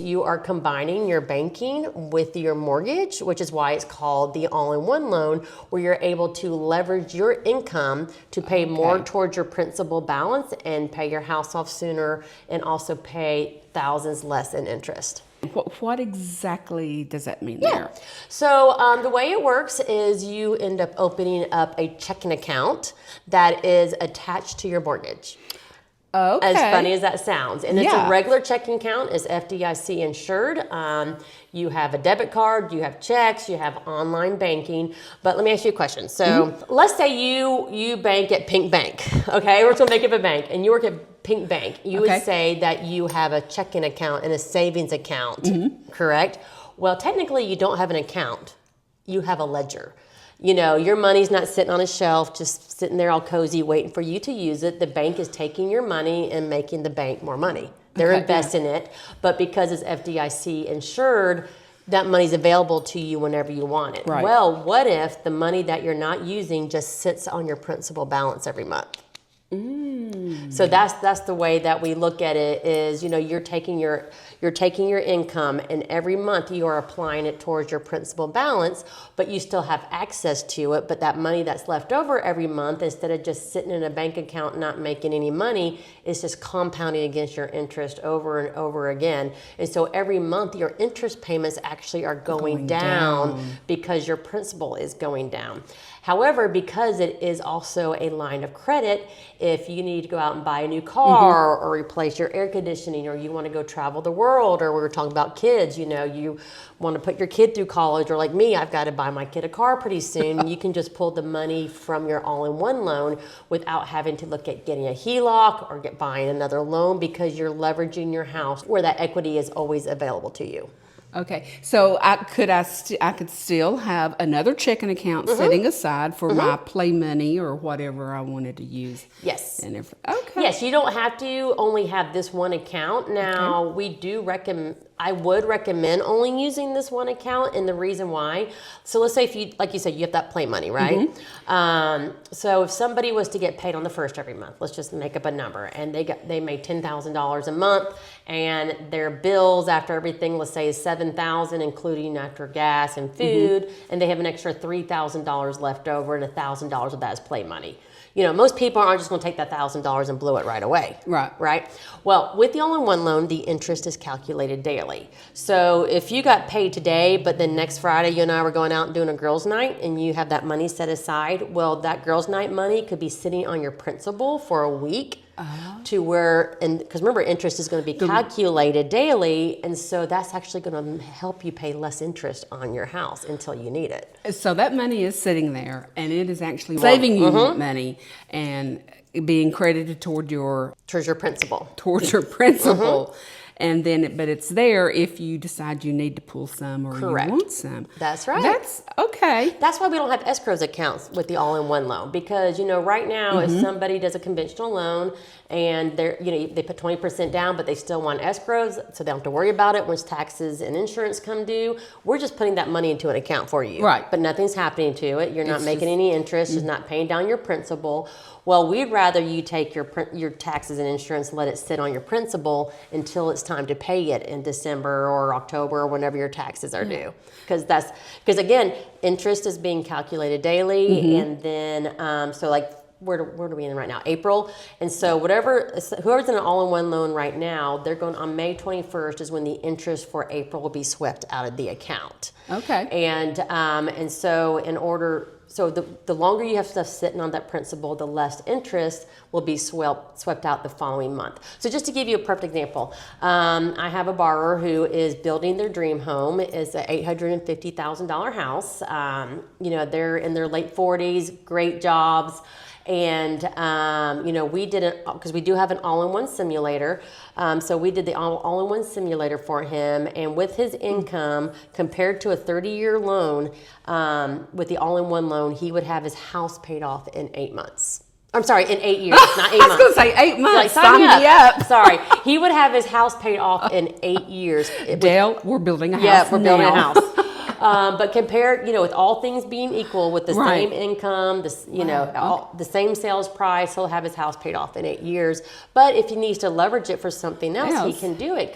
You are combining your banking with your mortgage, which is why it's called the all-in-one loan, where you're able to leverage your income to pay more towards your principal balance and pay your house off sooner, and also pay thousands less in interest. What exactly does that mean there? So the way it works is you end up opening up a checking account that is attached to your mortgage. Okay. As funny as that sounds. And it's a regular checking account. It's FDIC insured. You have a debit card, you have checks, you have online banking. But let me ask you a question. So let's say you bank at Pink Bank. Okay, we're just gonna make up a bank, and you work at Pink Bank. You would say that you have a checking account and a savings account, correct? Well, technically you don't have an account. You have a ledger. You know, your money's not sitting on a shelf, just sitting there all cozy waiting for you to use it. The bank is taking your money and making the bank more money. They're investing it, but because it's FDIC insured, that money's available to you whenever you want it. Right. Well, what if the money that you're not using just sits on your principal balance every month? So that's the way that we look at it is, you know, you're taking your income, and every month you are applying it towards your principal balance, but you still have access to it. But that money that's left over every month, instead of just sitting in a bank account not making any money, is just compounding against your interest over and over again. And so every month your interest payments actually are going down because your principal is going down. However, because it is also a line of credit, if you need to go out and buy a new car or replace your air conditioning, or you want to go travel the world, or we were talking about kids, you know, you want to put your kid through college, or like me, I've got to buy my kid a car pretty soon. You can just pull the money from your all-in-one loan without having to look at getting a HELOC or buying another loan, because you're leveraging your house where that equity is always available to you. Okay, so I could still have another checking account sitting aside for my play money or whatever I wanted to use. Yes. And Yes, you don't have to only have this one account. Now, I would recommend only using this one account, and the reason why. So let's say if you, like you said, you have that play money, right? So if somebody was to get paid on the first every month, let's just make up a number, and they made $10,000 a month, and their bills after everything, let's say, is $7,000, including after gas and food, and they have an extra $3,000 left over, and $1,000 of that is play money. You know, most people aren't just going to take that $1,000 and blow it right away. Right? Well, with the all-in-one loan, the interest is calculated daily. So if you got paid today, but then next Friday you and I were going out and doing a girls' night, and you have that money set aside, well, that girls' night money could be sitting on your principal for a week. To where, and because remember, interest is going to be calculated daily, and so that's actually going to help you pay less interest on your house until you need it. So that money is sitting there, and it is actually saving you money and being credited towards your principal. And then, but it's there if you decide you need to pull some or you want some. That's right. That's okay. That's why we don't have escrows accounts with the all-in-one loan, because, you know, right now, if somebody does a conventional loan and they put 20% down, but they still want escrows, so they don't have to worry about it once taxes and insurance come due. We're just putting that money into an account for you. Right. But nothing's happening to it. You're not making any interest. It's not paying down your principal. Well, we'd rather you take your taxes and insurance, let it sit on your principal until it's time to pay it in December or October or whenever your taxes are due. Because again, interest is being calculated daily, and then so like where are we in right now? April. And so whoever's in an all-in-one loan right now, they're going on May 21st is when the interest for April will be swept out of the account. Okay. And so the longer you have stuff sitting on that principal, the less interest will be swept out the following month. So just to give you a perfect example, I have a borrower who is building their dream home. It's an $850,000 house. You know, they're in their late 40s, great jobs. And, you know, we did it because we do have an all-in-one simulator. So we did the all-in-one simulator for him. And with his income compared to a 30-year loan, with the all-in-one loan, he would have his house paid off in 8 months. I'm sorry, in 8 years, not 8 months. I was going to say 8 months. Like, sign me up. Sorry. He would have his house paid off in 8 years. Dale, we're building a house. Yeah, we're building a house. But compared, you know, with all things being equal, with the same income, the same sales price, he'll have his house paid off in 8 years. But if he needs to leverage it for something else, he can do it.